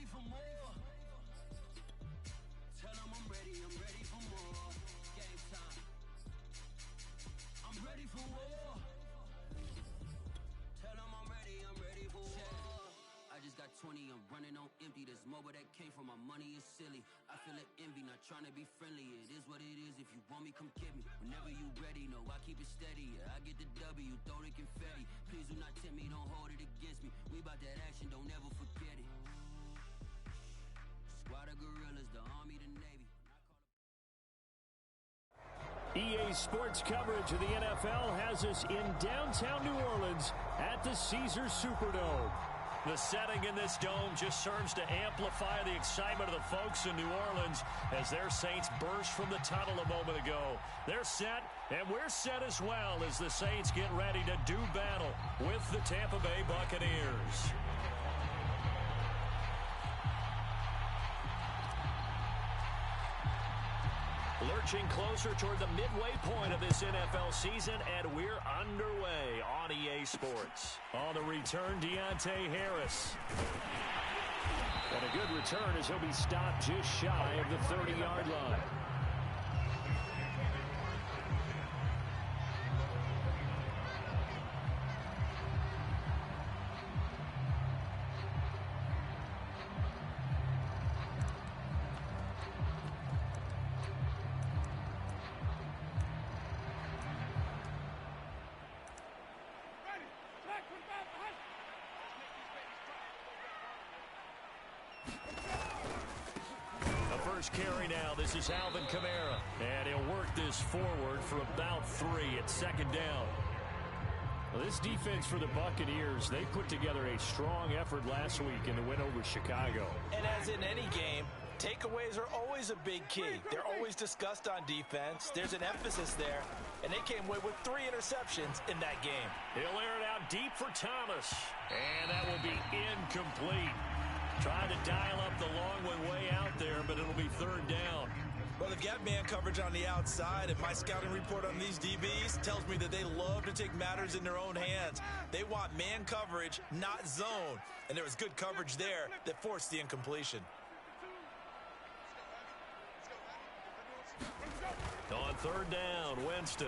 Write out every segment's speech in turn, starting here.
ready for more. Tell them I'm ready for more. Game time. I'm ready for war. Tell them I'm ready for war. I just got 20, I'm running on empty. This mobile that came from my money is silly. I feel it envy, not trying to be friendly. It is what it is, if you want me, come get me. Whenever you ready, no, I keep it steady. Yeah, I get the W, throw the confetti. Please do not tempt me, don't hold it against me. We about that action, don't ever forget it. Squad of gorillas, the army, the navy. EA Sports coverage of the NFL has us in downtown New Orleans at the Caesars Superdome. The setting in this dome just serves to amplify the excitement of the folks in New Orleans as their Saints burst from the tunnel a moment ago. They're set, and we're set as well as the Saints get ready to do battle with the Tampa Bay Buccaneers. Lurching closer toward the midway point of this NFL season, and we're underway on EA Sports. On the return, Deontay Harris. And a good return as he'll be stopped just shy of the 30-yard line. Carry now. This is Alvin Kamara, and he'll work this forward for about 3 at second down. Well, this defense for the Buccaneers, they put together a strong effort last week in the win over Chicago. And as in any game, takeaways are always a big key. They're always discussed on defense. There's an emphasis there, and they came away with 3 interceptions in that game. He'll air it out deep for Thomas, and that will be incomplete. Trying to dial up the long one way out there, but it'll be third down. Well, they've got man coverage on the outside, and my scouting report on these DBs tells me that they love to take matters in their own hands. They want man coverage, not zone. And there was good coverage there that forced the incompletion. On third down, Winston.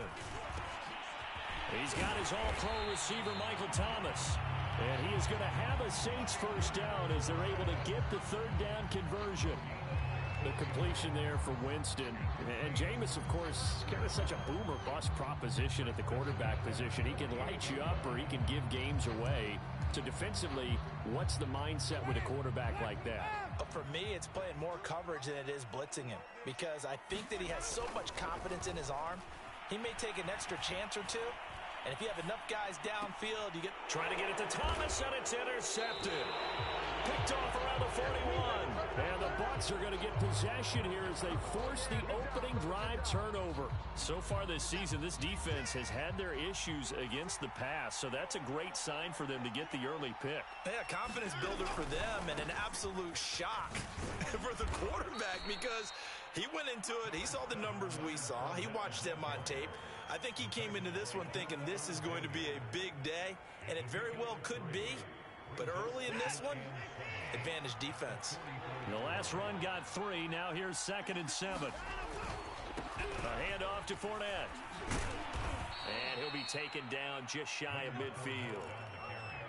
He's got his all-pro receiver, Michael Thomas. And he is going to have a Saints first down as they're able to get the third down conversion. The completion there for Winston. And Jameis, of course, kind of such a boom or bust proposition at the quarterback position. He can light you up or he can give games away. So defensively, what's the mindset with a quarterback like that? For me, it's playing more coverage than it is blitzing him. Because I think that he has so much confidence in his arm, he may take an extra chance or two. And if you have enough guys downfield, you get... Trying to get it to Thomas, and it's intercepted. Picked off around the 41. And the Bucs are going to get possession here as they force the opening drive turnover. So far this season, this defense has had their issues against the pass, so that's a great sign for them to get the early pick. Yeah, confidence builder for them and an absolute shock for the quarterback because he went into it. He saw the numbers we saw. He watched them on tape. I think he came into this one thinking this is going to be a big day, and it very well could be. But early in this one, advantage defense. The last run got 3. Now here's 2nd and 7. A handoff to Fournette. And he'll be taken down just shy of midfield.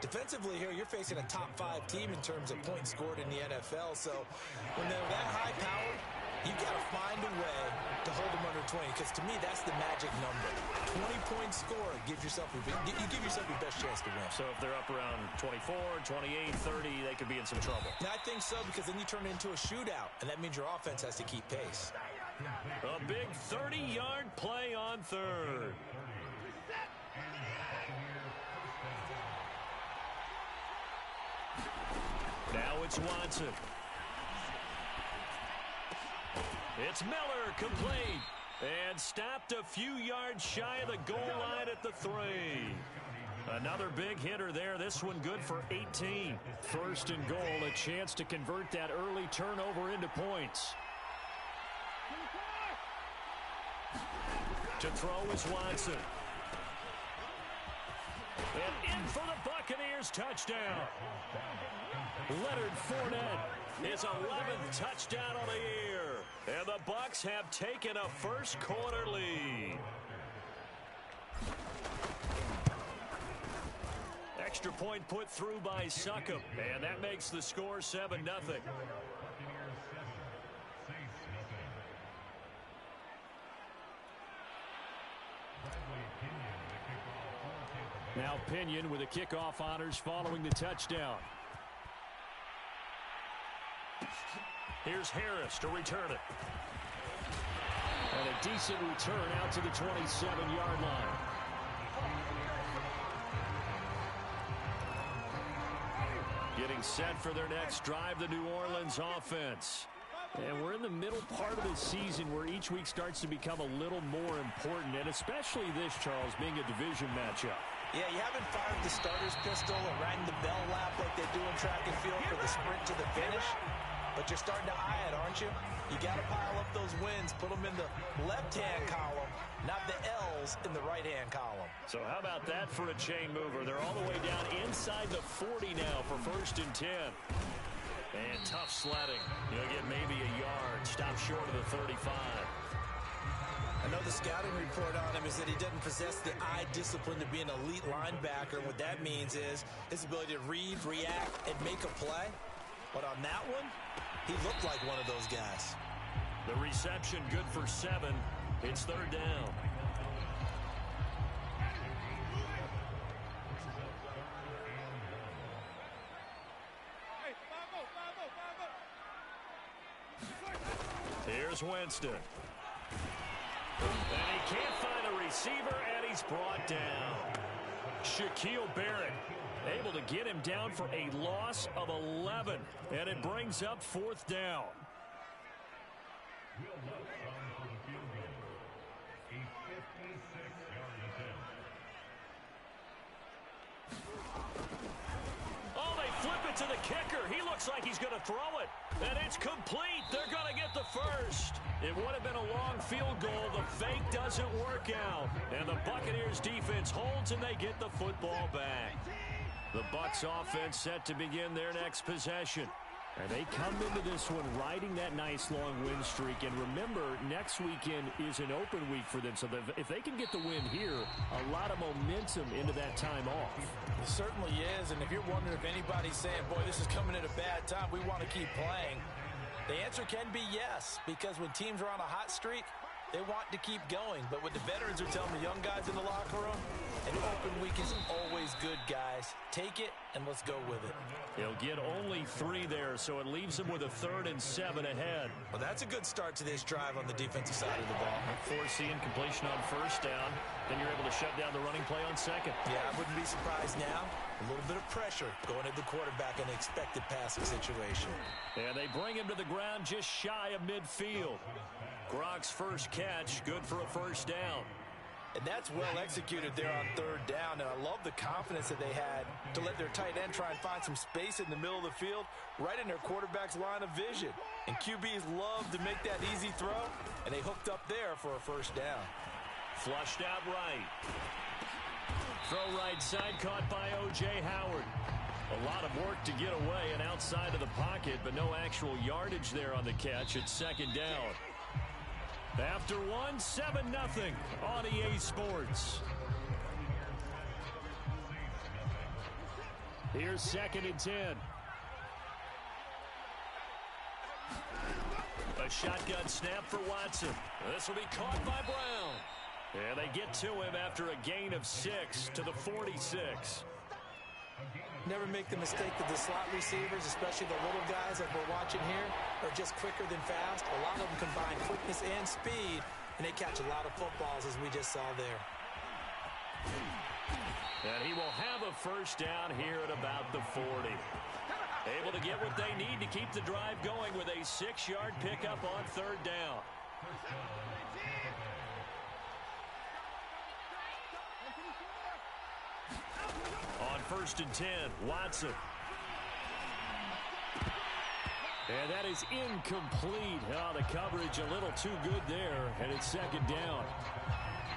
Defensively here, you're facing a top 5 team in terms of points scored in the NFL. So when they're that high powered, you've got to find a way to hold them under 20, because to me, that's the magic number. 20-point score gives yourself you give yourself your best chance to win. So if they're up around 24, 28, 30, they could be in some trouble. Now, I think so, because then you turn it into a shootout, and that means your offense has to keep pace. A big 30-yard play on third. Now it's Watson. It's Miller, complete, and stopped a few yards shy of the goal line at the 3. Another big hitter there, this one good for 18. First and goal, a chance to convert that early turnover into points. To throw is Watson. And in for the Buccaneers touchdown. Leonard Fournette his 11th touchdown on the year. And the Bucs have taken a first quarter lead. Extra point put through by Succop, and that makes the score 7-0. Now Pinion with the kickoff honors following the touchdown. Here's Harris to return it. And a decent return out to the 27-yard line. Getting set for their next drive, the New Orleans offense. And we're in the middle part of the season where each week starts to become a little more important, and especially this, Charles, being a division matchup. Yeah, you haven't fired the starter's pistol or rang the bell lap like they do in track and field for the sprint to the finish, but you're starting to eye it, aren't you? You got to pile up those wins, put them in the left-hand column, not the L's in the right-hand column. So how about that for a chain mover? They're all the way down inside the 40 now for 1st and 10. And tough sledding. You'll get maybe a yard. Stop short of the 35. I know the scouting report on him is that he doesn't possess the eye discipline to be an elite linebacker. What that means is his ability to read, react, and make a play. But on that one, he looked like one of those guys. The reception good for 7. It's 3rd down. Here's Winston. And he can't find a receiver, and he's brought down. Shaquille Barrett able to get him down for a loss of 11, and it brings up 4th down. Oh, they flip it to the kicker. He looks like he's going to throw it, and it's complete. They're going to get the first. It would have been a long field goal. The fake doesn't work out, and the Buccaneers defense holds, and they get the football back. The Bucs offense set to begin their next possession. And they come into this one riding that nice long win streak. And remember, next weekend is an open week for them. So if they can get the win here, a lot of momentum into that time off. It certainly is. And if you're wondering if anybody's saying, boy, this is coming at a bad time, we want to keep playing, the answer can be yes. Because when teams are on a hot streak, they want to keep going. But what the veterans are telling the young guys in the locker room, an open week is always good, guys. Take it, and let's go with it. He'll get only 3 there, so it leaves him with a 3rd and 7 ahead. Well, that's a good start to this drive on the defensive side of the ball. Force the incompletion on 1st down. Then you're able to shut down the running play on 2nd. Yeah, I wouldn't be surprised now. A little bit of pressure going at the quarterback in an expected passing situation. And they bring him to the ground just shy of midfield. Gronk's first catch, good for a 1st down. And that's well executed there on 3rd down. And I love the confidence that they had to let their tight end try and find some space in the middle of the field, right in their quarterback's line of vision. And QBs love to make that easy throw, and they hooked up there for a 1st down. Flushed out right. Throw right side caught by O.J. Howard. A lot of work to get away and outside of the pocket, but no actual yardage there on the catch. It's 2nd down. After 7-0 on EA Sports. Here's 2nd and 10. A shotgun snap for Watson. This will be caught by Brown. And they get to him after a gain of 6 to the 46. Never make the mistake that the slot receivers, especially the little guys that we're watching here, are just quicker than fast. A lot of them combine quickness and speed, and they catch a lot of footballs, as we just saw there. And he will have a 1st down here at about the 40. Able to get what they need to keep the drive going with a 6-yard pickup on 3rd down. On 1st and 10, Watson. And that is incomplete. Oh, the coverage a little too good there, and it's 2nd down.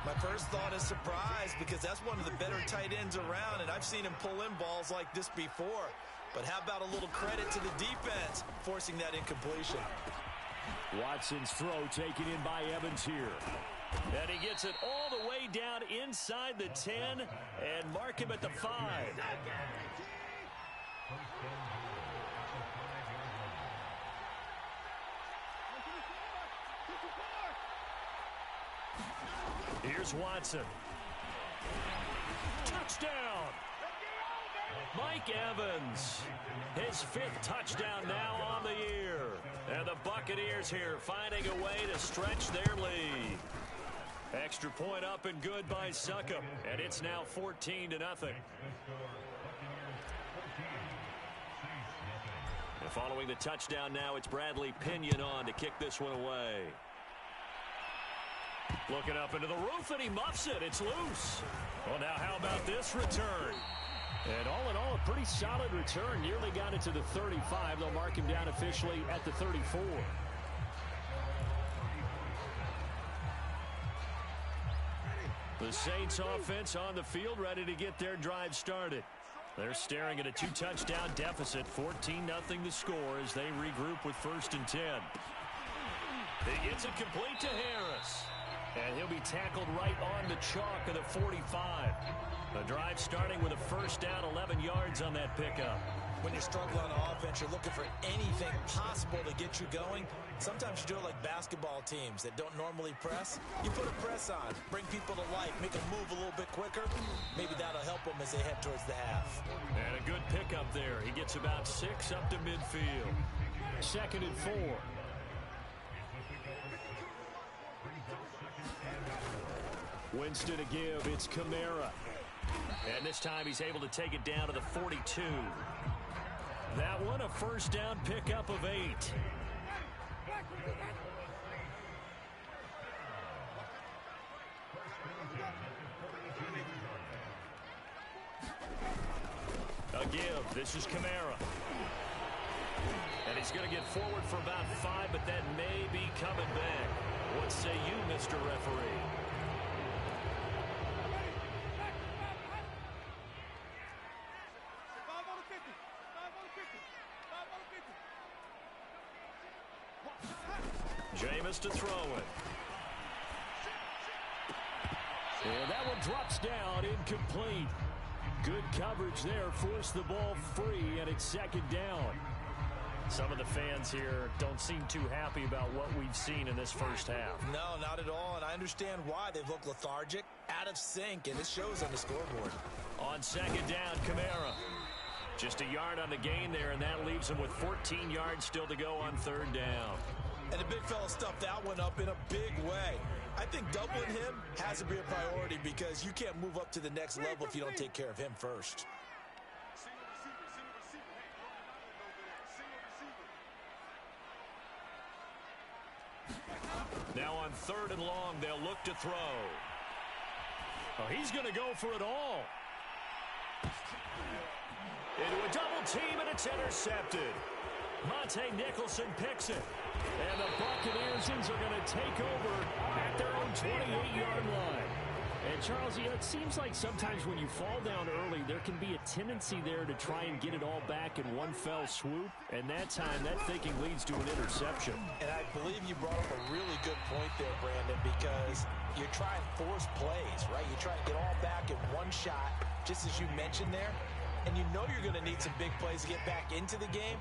My first thought is surprise, because that's one of the better tight ends around, and I've seen him pull in balls like this before. But how about a little credit to the defense forcing that incompletion? Watson's throw taken in by Evans here. And he gets it all the way down inside the 10 and mark him at the 5. Here's Watson. Touchdown! Mike Evans, his 5th touchdown now on the year. And the Buccaneers here finding a way to stretch their lead. Extra point up and good by Succop. And it's now 14-0. And following the touchdown now, it's Bradley Pinion on to kick this one away. Looking up into the roof, and he muffs it. It's loose. Well, now how about this return? And all in all, a pretty solid return. Nearly got it to the 35. They'll mark him down officially at the 34. The Saints offense on the field, ready to get their drive started. They're staring at a 2-touchdown deficit. 14-0 the score as they regroup with 1st and 10. He gets it complete to Harris. And he'll be tackled right on the chalk of the 45. The drive starting with a 1st down, 11 yards on that pickup. When you're struggling on offense, you're looking for anything possible to get you going. Sometimes you do it like basketball teams that don't normally press. You put a press on, bring people to life, make them move a little bit quicker. Maybe that'll help them as they head towards the half. And a good pickup there. He gets about 6 up to midfield. 2nd and 4. Winston to give. It's Kamara. And this time he's able to take it down to the 42. That one a 1st down pickup of 8. A give. This is Kamara. And he's going to get forward for about 5, but that may be coming back. What say you, Mr. Referee? Jameis to throw it. And that one drops down, incomplete. Good coverage there, forced the ball free, and it's 2nd down. Some of the fans here don't seem too happy about what we've seen in this first half. No, not at all, and I understand why. They've looked lethargic, out of sync, and it shows on the scoreboard. On 2nd down, Kamara. Just a yard on the gain there, and that leaves him with 14 yards still to go on 3rd down. And the big fella stuffed that one up in a big way. I think doubling him has to be a priority because you can't move up to the next level if you don't take care of him first. Now on 3rd and long, they'll look to throw. Oh, he's going to go for it all. Into a double team, and it's intercepted. Monte Nicholson picks it. And the Buccaneers are going to take over at their own 28-yard line. And, Charles, you know, it seems like sometimes when you fall down early, there can be a tendency there to try and get it all back in one fell swoop. And that time, that thinking leads to an interception. And I believe you brought up a really good point there, Brandon, because you're trying force plays, right? You try and get all back in one shot, just as you mentioned there. And you know you're going to need some big plays to get back into the game.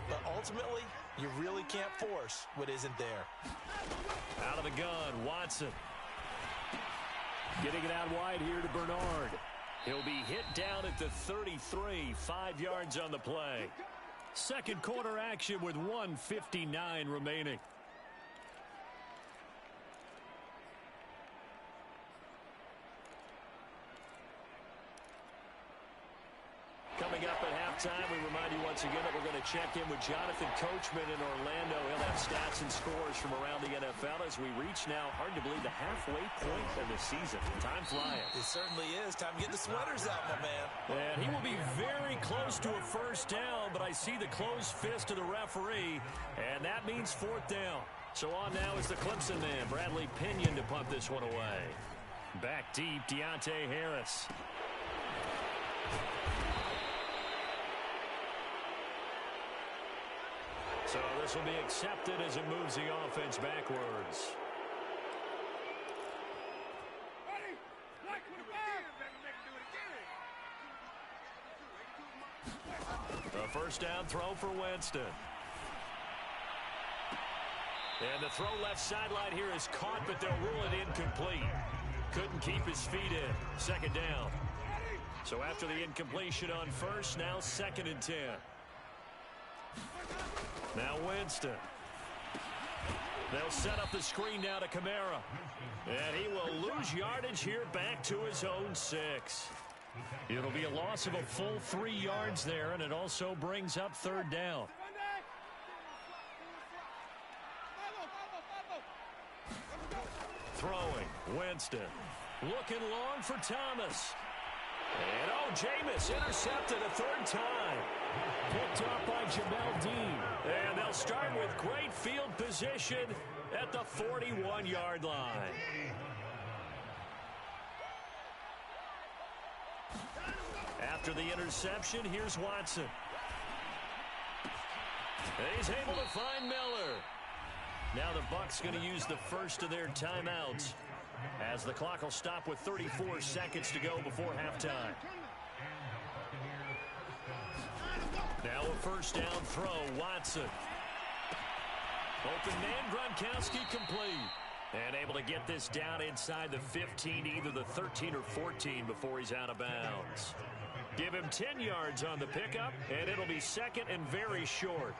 But ultimately, you really can't force what isn't there. Out of the gun, Watson. Getting it out wide here to Bernard. He'll be hit down at the 33, 5 yards on the play. Second quarter action with 1:59 remaining. Coming up at halftime, we remind you once again that we're going to check in with Jonathan Coachman in Orlando. He'll have stats and scores from around the NFL as we reach now, hard to believe, the halfway point of the season. Time flying. It certainly is. Time to get the sweaters out, my man. And he will be very close to a first down, but I see the closed fist of the referee, and that means 4th down. So on now is the Clemson man, Bradley Pinion, to punt this one away. Back deep, Deontay Harris. So this will be accepted as it moves the offense backwards. A first down throw for Winston. And the throw left sideline here is caught, but they'll rule it incomplete. Couldn't keep his feet in. Second down. So after the incompletion on first, now 2nd and 10. Now Winston. They'll set up the screen now to Kamara. And he will lose yardage here back to his own 6. It'll be a loss of a full 3 yards there, and it also brings up 3rd down. Throwing, Winston. Looking long for Thomas. And Jameis intercepted a 3rd time. Picked up by Jamel Dean. And they'll start with great field position at the 41-yard line. After the interception, here's Watson. He's able to find Miller. Now the Bucs going to use the first of their timeouts, as the clock will stop with 34 seconds to go before halftime. Now a first down throw, Watson. Open man, Gronkowski complete. And able to get this down inside the 15, either the 13 or 14 before he's out of bounds. Give him 10 yards on the pickup, and it'll be 2nd and very short.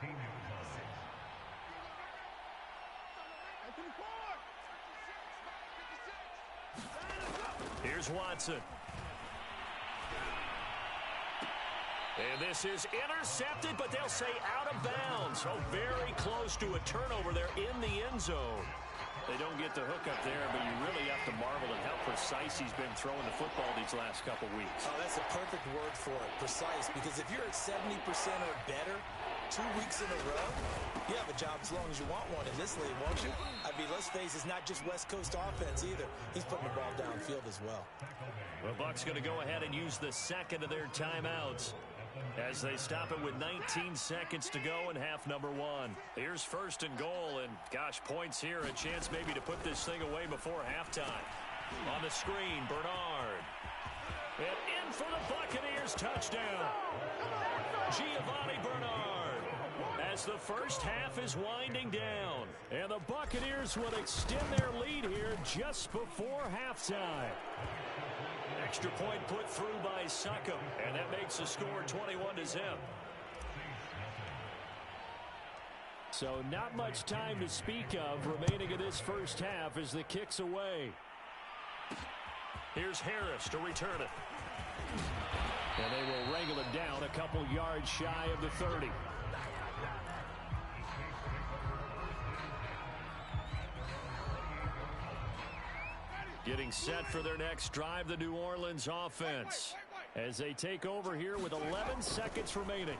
Here's Watson. And this is intercepted, but they'll say out of bounds. Oh, very close to a turnover there in the end zone. They don't get the hook up there, but you really have to marvel at how precise he's been throwing the football these last couple weeks. Oh, that's a perfect word for it, precise, because if you're at 70% or better 2 weeks in a row, you have a job as long as you want one in this league, won't you? I mean, let's face it, it's not just West Coast offense either. He's putting the ball downfield as well. The Bucs going to go ahead and use the 2nd of their timeouts as they stop it with 19 seconds to go in half number 1. Here's 1st and goal, and gosh, points here, a chance maybe to put this thing away before halftime. On the screen, Bernard. And in for the Buccaneers, touchdown. Giovanni Bernard. As the first half is winding down, and the Buccaneers will extend their lead here just before halftime. Extra point put through by Succop, and that makes the score 21-0. So not much time to speak of remaining in this first half as the kick's away. Here's Harris to return it. And they will wrangle it down a couple yards shy of the 30. Getting set for their next drive, the New Orleans offense, as they take over here with 11 seconds remaining.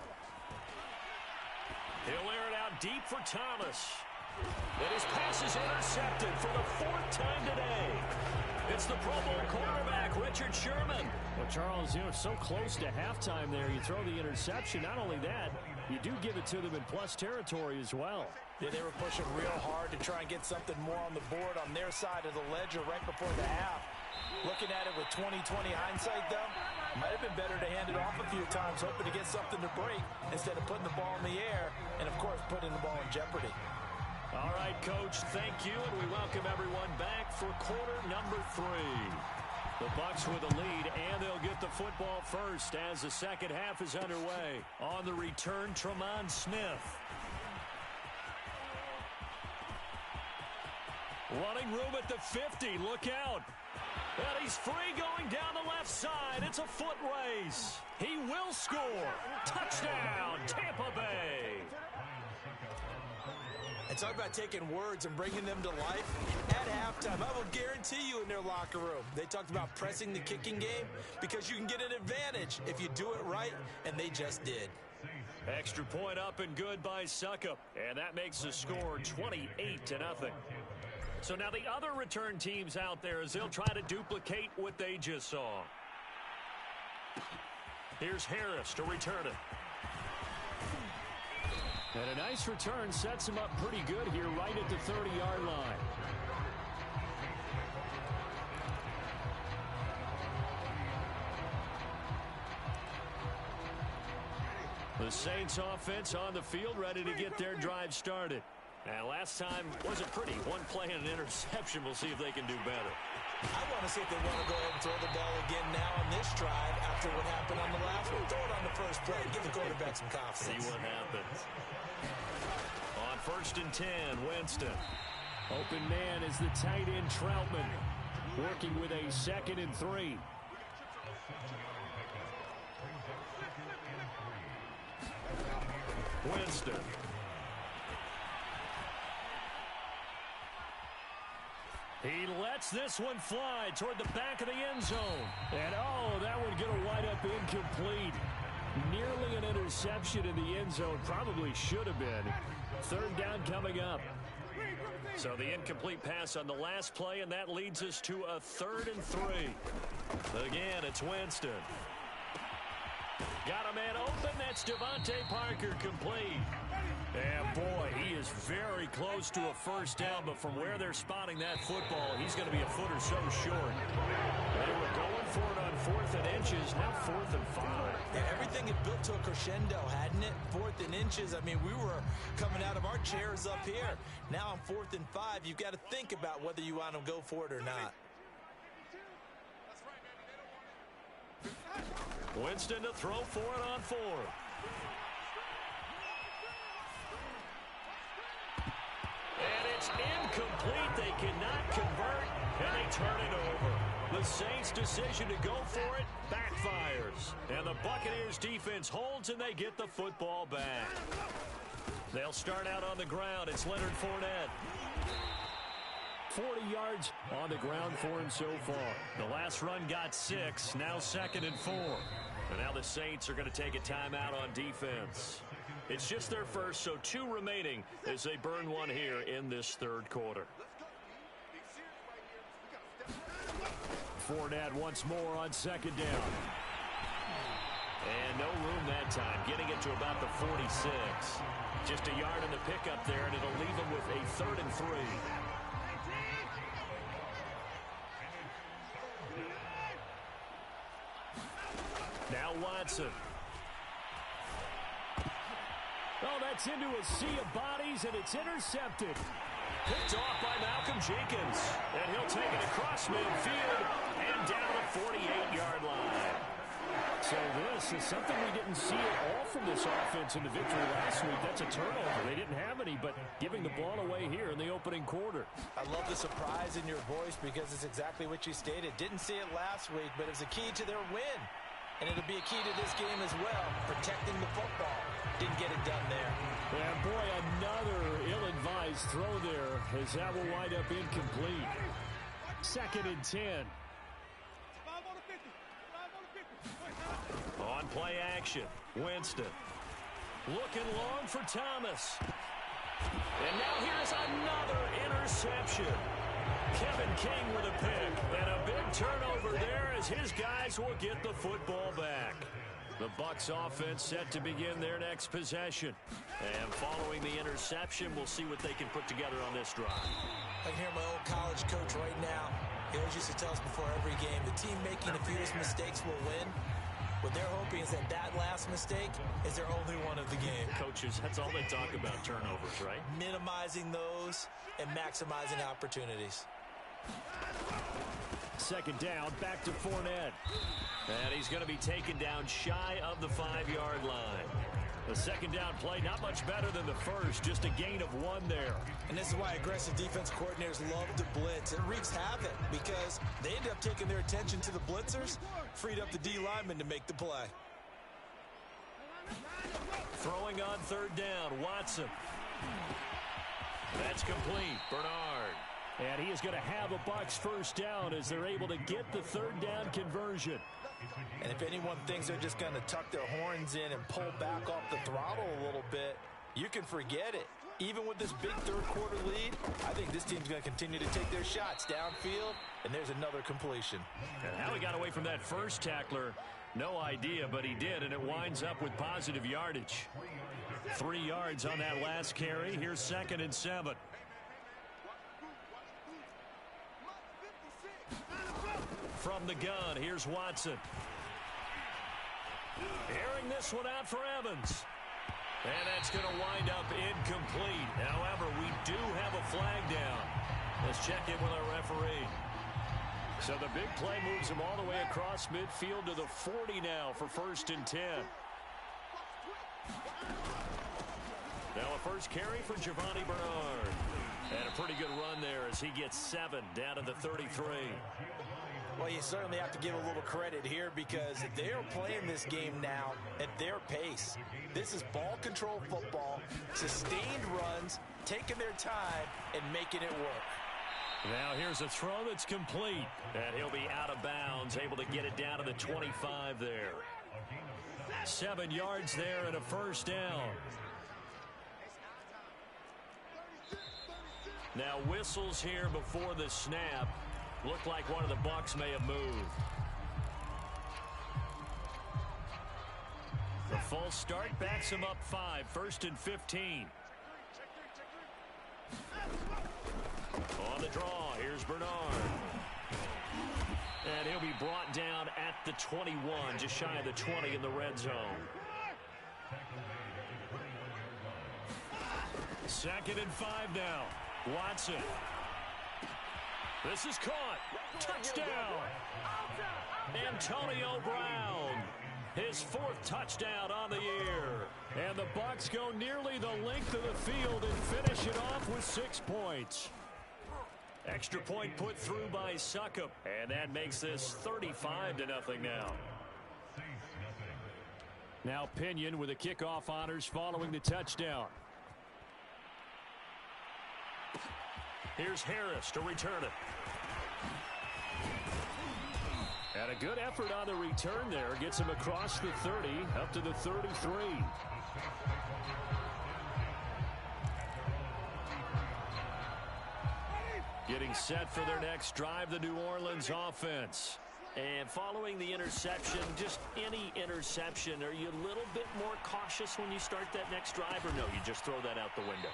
He'll air it out deep for Thomas. And his pass is intercepted for the 4th time today. It's the Pro Bowl quarterback, Richard Sherman. Well, Charles, so close to halftime there. You throw the interception. Not only that, you do give it to them in plus territory as well. Yeah, they were pushing real hard to try and get something more on the board on their side of the ledger right before the half. Looking at it with 20/20 hindsight, though, might have been better to hand it off a few times, hoping to get something to break instead of putting the ball in the air and, of course, putting the ball in jeopardy. All right, Coach, thank you, and we welcome everyone back for quarter number 3. The Bucs with the lead, and they'll get the football first as the second half is underway. On the return, Tremont Smith. Running room at the 50. Look out. And he's free going down the left side. It's a foot race. He will score. Touchdown, Tampa Bay. And talk about taking words and bringing them to life. At halftime, I will guarantee you in their locker room, they talked about pressing the kicking game because you can get an advantage if you do it right, and they just did. Extra point up and good by Succop. And that makes the score 28-0. So now the other return teams out there as they'll try to duplicate what they just saw. Here's Harris to return it. And a nice return sets him up pretty good here right at the 30-yard line. The Saints offense on the field, ready to get their drive started. And last time wasn't pretty. One play and an interception. We'll see if they can do better. I want to see if they want to go ahead and throw the ball again now on this drive after what happened on the last one. Throw it on the first play. Give the quarterback some confidence. See what happens. On 1st and 10, Winston. Open man is the tight end Troutman, working with a 2nd and 3. Winston. He lets this one fly toward the back of the end zone. And, oh, that one going to wind up incomplete. Nearly an interception in the end zone. Probably should have been. 3rd down coming up. So the incomplete pass on the last play, and that leads us to a 3rd and 3. Again, it's Winston. Got a man open. That's Devontae Parker complete. And, boy, he is very close to a first down, but from where they're spotting that football, he's going to be a foot or so short. They were going for it on 4th and inches, now 4th and 5. Yeah, everything had built to a crescendo, hadn't it? 4th and inches. I mean, we were coming out of our chairs up here. Now on 4th and 5, you've got to think about whether you want to go for it or not. Winston to throw for it on 4. And it's incomplete. They cannot convert, and they turn it over. The Saints' decision to go for it backfires. And the Buccaneers defense holds, and they get the football back. They'll start out on the ground. It's Leonard Fournette. 40 yards on the ground for him so far. The last run got 6, now 2nd and 4. And now the Saints are going to take a timeout on defense. It's just their first, so 2 remaining as they burn one here in this 3rd quarter. Fournette once more on 2nd down. And no room that time, getting it to about the 46. Just a yard in the pickup there, and it'll leave them with a 3rd and 3. Now Watson. Oh, that's into a sea of bodies, and it's intercepted. Picked off by Malcolm Jenkins. And he'll take it across midfield and down the 48-yard line. So this is something we didn't see at all from this offense in the victory last week. That's a turnover. They didn't have any, but giving the ball away here in the opening quarter. I love the surprise in your voice because it's exactly what you stated. Didn't see it last week, but it was a key to their win. And it'll be a key to this game as well, protecting the football. Didn't get it done there. And, boy, another ill-advised throw there as that will wind up incomplete. 2nd and 10. On play action, Winston. Looking long for Thomas. And now here's another interception. Kevin King with a pick. And a big turnover there as his guys will get the football back. The Bucs offense set to begin their next possession. And following the interception, we'll see what they can put together on this drive. I can hear my old college coach right now. He always used to tell us before every game, the team making the fewest mistakes will win. What they're hoping is that that last mistake is their only one of the game. Coaches, that's all they talk about, turnovers, right? Minimizing those and maximizing opportunities. 2nd down, back to Fournette. And he's going to be taken down shy of the 5-yard line. The 2nd down play, not much better than the first, just a gain of 1 there. And this is why aggressive defense coordinators love to blitz. It wreaks havoc because they end up taking their attention to the blitzers, freed up the D lineman to make the play. Throwing on 3rd down, Watson. That's complete, Bernard. And he is going to have a Bucs first down as they're able to get the 3rd down conversion. And if anyone thinks they're just going to tuck their horns in and pull back off the throttle a little bit, you can forget it. Even with this big 3rd quarter lead, I think this team's going to continue to take their shots downfield, and there's another completion. And how he got away from that first tackler, no idea, but he did, and it winds up with positive yardage. 3 yards on that last carry. Here's 2nd and 7. From the gun, here's Watson. Airing this one out for Evans. And that's going to wind up incomplete. However, we do have a flag down. Let's check in with our referee. So the big play moves him all the way across midfield to the 40 now for 1st and 10. Now a first carry for Giovanni Bernard. And a pretty good run there as he gets 7 down to the 33. Well, you certainly have to give a little credit here because they're playing this game now at their pace. This is ball control football, sustained runs, taking their time, and making it work. Now here's a throw that's complete. And he'll be out of bounds, able to get it down to the 25 there. 7 yards there and a first down. Now whistles here before the snap. Looked like one of the Bucs may have moved. The false start backs him up 5. 1st and 15. On the draw, here's Bernard. And he'll be brought down at the 21, just shy of the 20 in the red zone. 2nd and 5 now. Watson. This is caught. Touchdown. Antonio Brown. His 4th touchdown on the year. And the Bucs go nearly the length of the field and finish it off with 6 points. Extra point put through by Succop. And that makes this 35-0 now. Now Pinion with the kickoff honors following the touchdown. Here's Harris to return it. And a good effort on the return there. Gets him across the 30, up to the 33. Getting set for their next drive, the New Orleans offense. And following the interception, just any interception, are you a little bit more cautious when you start that next drive, or no, you just throw that out the window?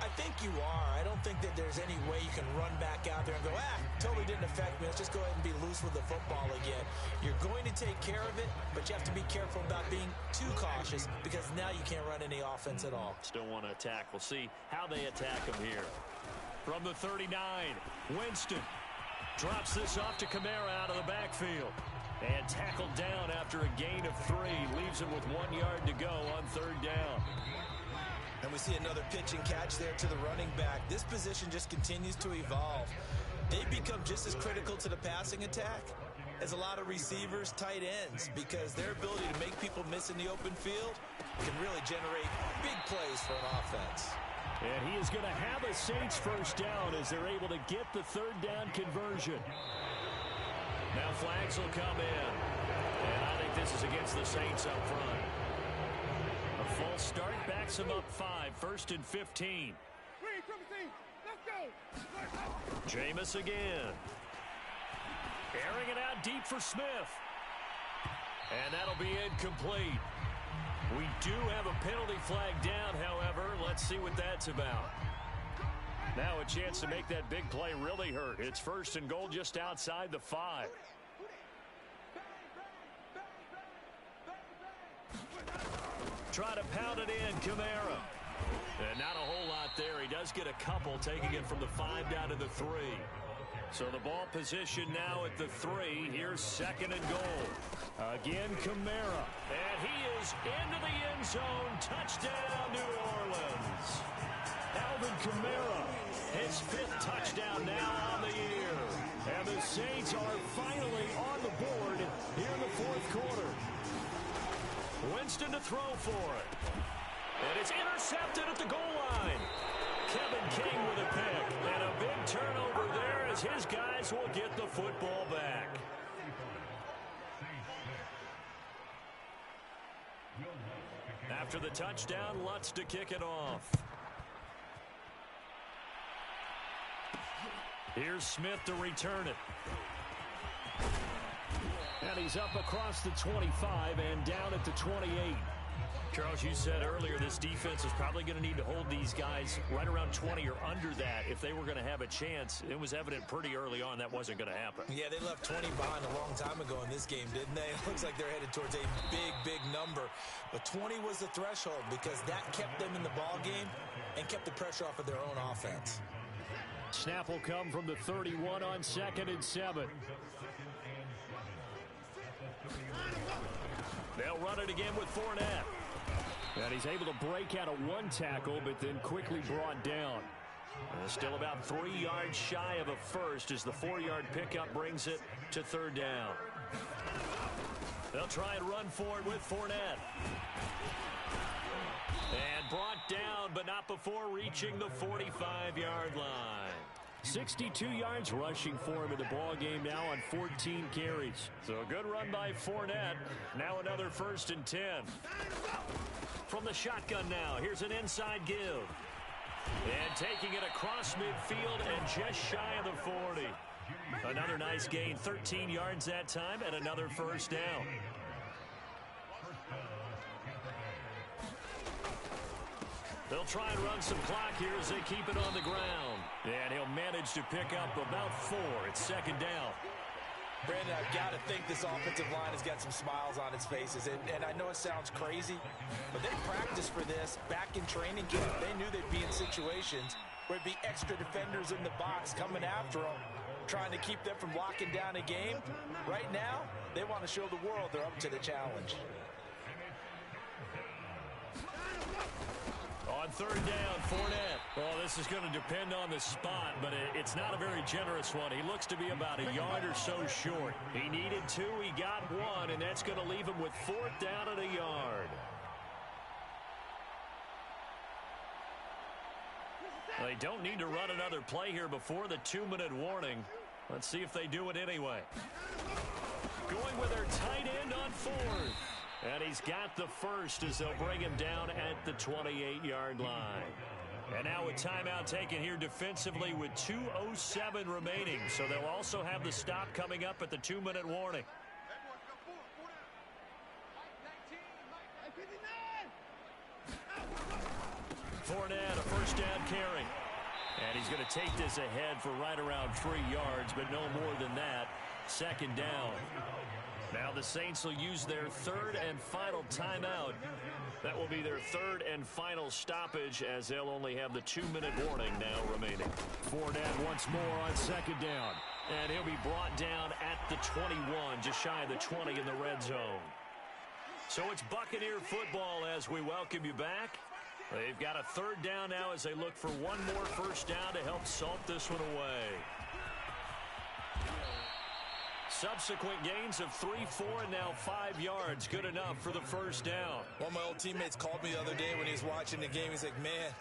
I think you are. I don't think that there's any way you can run back out there and go, totally didn't affect me. Let's just go ahead and be loose with the football again. You're going to take care of it, but you have to be careful about being too cautious because now you can't run any offense at all. Still want to attack. We'll see how they attack him here. From the 39, Winston. Drops this off to Kamara out of the backfield. And tackled down after a gain of 3. Leaves him with 1 yard to go on 3rd down. And we see another pitch and catch there to the running back. This position just continues to evolve. They become just as critical to the passing attack as a lot of receivers, tight ends, because their ability to make people miss in the open field can really generate big plays for an offense. And he is going to have a Saints first down as they're able to get the 3rd down conversion. Now flags will come in. And I think this is against the Saints up front. A false start backs him up 5. 1st and 15. Jameis again. Airing it out deep for Smith. And that'll be incomplete. We do have a penalty flag down, however. Let's see what that's about. Now a chance to make that big play really hurt. It's 1st and goal just outside the 5. Try to pound it in, Kamara. And not a whole lot there. He does get a couple, taking it from the 5 down to the 3. So the ball position now at the 3. Here's 2nd and goal. Again, Kamara. And he is into the end zone. Touchdown, New Orleans. Alvin Kamara, his 5th touchdown now on the year. And the Saints are finally on the board here in the 4th quarter. Winston to throw for it. And it's intercepted at the goal line. Kevin King with a pick. And a big turnover there as his guys will get the football back. After the touchdown, Lutz to kick it off. Here's Smith to return it. And he's up across the 25 and down at the 28. Charles, you said earlier this defense is probably going to need to hold these guys right around 20 or under that if they were going to have a chance. It was evident pretty early on that wasn't going to happen. Yeah, they left 20 behind a long time ago in this game, didn't they? It looks like they're headed towards a big, big number. But 20 was the threshold because that kept them in the ball game and kept the pressure off of their own offense. Snap will come from the 31 on 2nd and 7. They'll run it again with Fournette. And he's able to break out of one tackle, but then quickly brought down. Still about 3 yards shy of a first as the 4-yard pickup brings it to 3rd down. They'll try and run for it with Fournette. And brought down, but not before reaching the 45-yard line. 62 yards rushing for him in the ball game now on 14 carries. So a good run by Fournette. Now another 1st and 10. From the shotgun now, here's an inside give. And taking it across midfield and just shy of the 40. Another nice gain, 13 yards that time, and another 1st down. They'll try and run some clock here as they keep it on the ground. And he'll manage to pick up about 4. It's 2nd down. Brandon, I've got to think this offensive line has got some smiles on its faces. And I know it sounds crazy, but they practiced for this back in training camp. They knew they'd be in situations where it'd be extra defenders in the box coming after them, trying to keep them from locking down a game. Right now, they want to show the world they're up to the challenge. On 3rd down, Fournette. Well, this is going to depend on the spot, but it's not a very generous one. He looks to be about a yard or so short. He needed 2, he got 1, and that's going to leave him with 4th down and a yard. They don't need to run another play here before the 2-minute warning. Let's see if they do it anyway. Going with their tight end on 4th. And he's got the 1st as they'll bring him down at the 28-yard line. And now a timeout taken here defensively with 2:07 remaining. So they'll also have the stop coming up at the 2-minute warning. Fournette, a 1st down carry. And he's going to take this ahead for right around 3 yards, but no more than that. 2nd down. Now the Saints will use their 3rd and final timeout. That will be their 3rd and final stoppage as they'll only have the 2-minute warning now remaining. Fournette once more on 2nd down. And he'll be brought down at the 21, just shy of the 20 in the red zone. So it's Buccaneer football as we welcome you back. They've got a 3rd down now as they look for one more 1st down to help salt this one away. Subsequent gains of 3, 4, and now 5 yards. Good enough for the 1st down. One of my old teammates called me the other day when he was watching the game. He's like, man,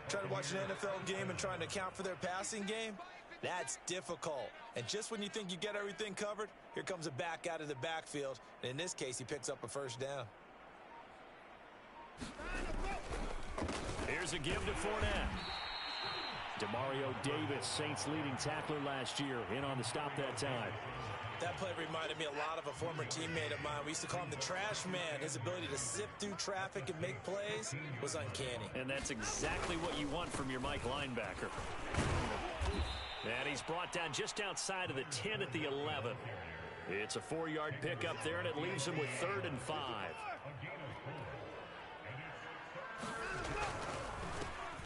trying to watch an NFL game and trying to account for their passing game, that's difficult. And just when you think you get everything covered, here comes a back out of the backfield. And in this case, he picks up a 1st down. Here's a give to Fournette. Demario Davis, Saints leading tackler last year, in on the stop that time. That play reminded me a lot of a former teammate of mine. We used to call him the trash man. His ability to sift through traffic and make plays was uncanny. And that's exactly what you want from your Mike linebacker. And he's brought down just outside of the 10 at the 11. It's a 4-yard pickup there, and it leaves him with 3rd and 5.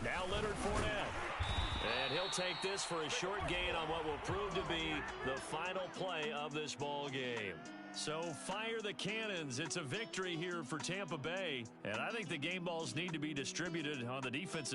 Now Leonard Fournette. And he'll take this for a short gain on what will prove to be the final play of this ball game. So fire the cannons. It's a victory here for Tampa Bay. And I think the game balls need to be distributed on the defensive